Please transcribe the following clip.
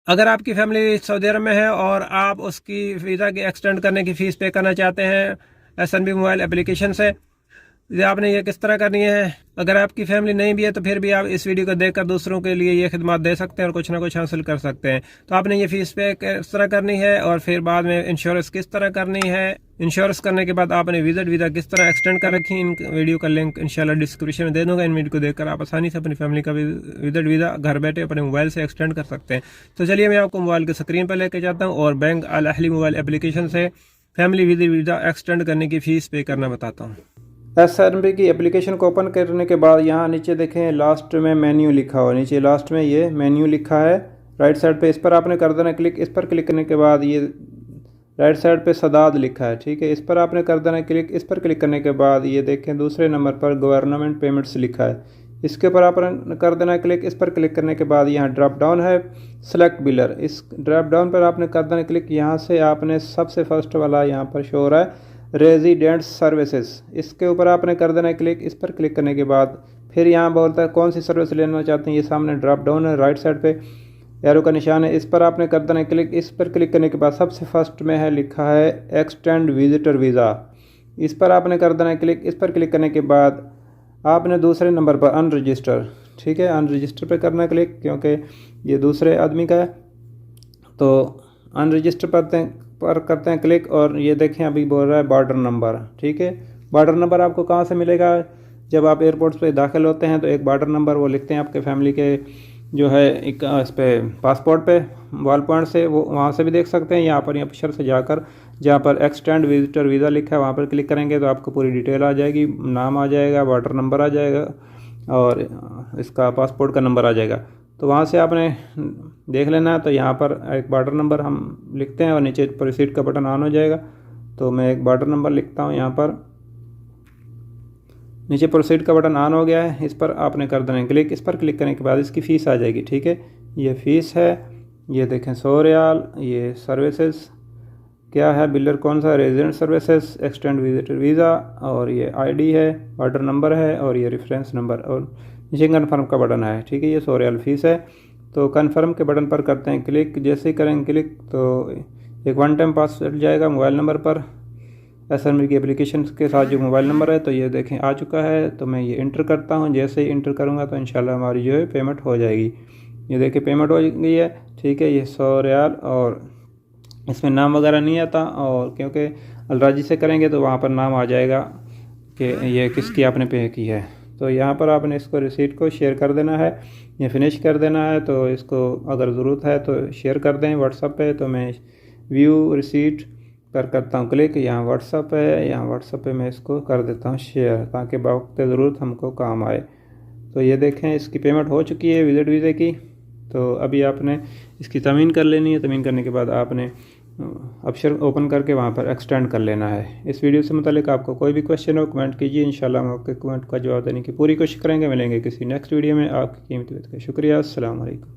अगर आपकी family Saudi अरब में है और आप उसकी वीज़ा की एक्सटेंड करने की फ़ीस पे करना चाहते हैं SNB मोबाइल एप्लीकेशन से, ये आपने ये किस तरह करनी है। अगर आपकी फैमिली नहीं भी है तो फिर भी आप इस वीडियो को देखकर दूसरों के लिए ये खिदमत दे सकते हैं और कुछ ना कुछ हासिल कर सकते हैं। तो आपने ये फ़ीस पे किस तरह करनी है और फिर बाद में इंश्योरेंस किस तरह करनी है। इंश्योरेंस करने के बाद आपने विजिट वीज़ा किस तरह एक्सटेंड कर रखी है, इन वीडियो का लिंक इंशाल्लाह डिस्क्रिप्शन में दे दूंगा। इन वीडियो को देखकर आप आसानी से अपनी फैमिली का विजिट वीज़ा घर बैठे अपने मोबाइल से एक्सटेंड कर सकते हैं। तो चलिए मैं आपको मोबाइल की स्क्रीन पर लेके जाता हूँ और bank Al Ahli mobile application से फैमिली विजिट वीज़ा एक्सटेंड करने की फ़ीस पे करना बताता हूँ। SNB की एप्लीकेशन को ओपन करने के बाद यहाँ नीचे देखें लास्ट में मेन्यू लिखा हुआ, नीचे लास्ट में ये मेन्यू लिखा है राइट साइड पे, इस पर आपने कर देना क्लिक। इस पर क्लिक करने के बाद ये राइट साइड पे सदाद लिखा है, ठीक है, इस पर आपने कर देना क्लिक। इस पर क्लिक करने के बाद ये देखें दूसरे नंबर पर गवर्नमेंट पेमेंट्स लिखा है, इसके ऊपर आपने कर देना क्लिक। इस पर क्लिक करने के बाद यहाँ ड्रॉप डाउन है सेलेक्ट बिलर, इस ड्रॉप डाउन पर आपने कर देना क्लिक। यहाँ से आपने सबसे फर्स्ट वाला यहाँ पर शो हो रहा है रेजिडेंट्स सर्विसेज, इसके ऊपर आपने कर देना क्लिक। इस पर क्लिक करने के बाद फिर यहाँ बोलता है कौन सी सर्विस लेना चाहते हैं, ये सामने ड्रॉप डाउन है राइट साइड पे एरो का निशान है, इस पर आपने कर देना क्लिक। इस पर क्लिक करने के बाद सबसे फर्स्ट में है लिखा है एक्सटेंड विजिटर वीज़ा, इस पर आपने कर देना क्लिक। इस पर क्लिक करने के बाद आपने दूसरे नंबर पर अनरजिस्टर, ठीक है, अनरजिस्टर पर करना क्लिक क्योंकि ये दूसरे आदमी का है। तो अनरजिस्टर पर करते हैं क्लिक और ये देखें अभी बोल रहा है बॉर्डर नंबर, ठीक है। बॉर्डर नंबर आपको कहाँ से मिलेगा, जब आप एयरपोर्ट पे दाखिल होते हैं तो एक बॉर्डर नंबर वो लिखते हैं आपके फैमिली के जो है एक इस पर पासपोर्ट पे वॉल पॉइंट से, वो वहाँ से भी देख सकते हैं। यहाँ पर ऑफिसर से जाकर जहाँ पर एक्सटेंड विजिटर वीज़ा लिखा है वहाँ पर क्लिक करेंगे तो आपको पूरी डिटेल आ जाएगी, नाम आ जाएगा, बॉर्डर नंबर आ जाएगा और इसका पासपोर्ट का नंबर आ जाएगा। तो वहाँ से आपने देख लेना है। तो यहाँ पर एक बॉर्डर नंबर हम लिखते हैं और नीचे प्रोसीड का बटन ऑन हो जाएगा। तो मैं एक बॉर्डर नंबर लिखता हूँ, यहाँ पर नीचे प्रोसीड का बटन ऑन हो गया है, इस पर आपने कर देना क्लिक। इस पर क्लिक करने के बाद इसकी फ़ीस आ जाएगी, ठीक है, ये फ़ीस है, ये देखें 100 रियाल। ये सर्विसेज क्या है, बिलर कौन सा, resident services, extend visitor visa, और ये ID है, ऑर्डर नंबर है और ये रेफरेंस नंबर, और नीचे कन्फर्म का बटन है, ठीक है। ये 100 रियाल फ़ीस है। तो कन्फर्म के बटन पर करते हैं क्लिक। जैसे ही करेंगे क्लिक तो एक वन टाइम पासवर्ड जाएगा मोबाइल नंबर पर, SNB की एप्लीकेशन के साथ जो मोबाइल नंबर है। तो ये देखें आ चुका है, तो मैं ये इंटर करता हूँ। जैसे ही इंटर करूँगा तो इंशाल्लाह हमारी जो है पेमेंट हो जाएगी। ये देखिए पेमेंट हो गई है, ठीक है। ये 100 रियाल, और इसमें नाम वगैरह नहीं आता, और क्योंकि अलराजी से करेंगे तो वहाँ पर नाम आ जाएगा कि ये किसकी आपने पे की है। तो यहाँ पर आपने इसको रिसीट को शेयर कर देना है, ये फिनिश कर देना है। तो इसको अगर ज़रूरत है तो शेयर कर दें व्हाट्सएप पे। तो मैं व्यू रिसीट पर करता हूँ क्लिक, यहाँ व्हाट्सएप है, यहाँ व्हाट्सएप पे मैं इसको कर देता हूँ शेयर, ताकि वक्त ज़रूरत हमको काम आए। तो ये देखें इसकी पेमेंट हो चुकी है विजिट वीज़े की। तो अभी आपने इसकी तमीन कर लेनी है। तमीन करने के बाद आपने ऑप्शन ओपन करके वहाँ पर एक्सटेंड कर लेना है। इस वीडियो से मुतालिक आपको कोई भी क्वेश्चन हो कमेंट कीजिए, इंशाल्लाह हम आपके कमेंट का जवाब देने की पूरी कोशिश करेंगे। मिलेंगे किसी नेक्स्ट वीडियो में। आपकी कीमती वक्त का शुक्रिया। अस्सलाम वालेकुम।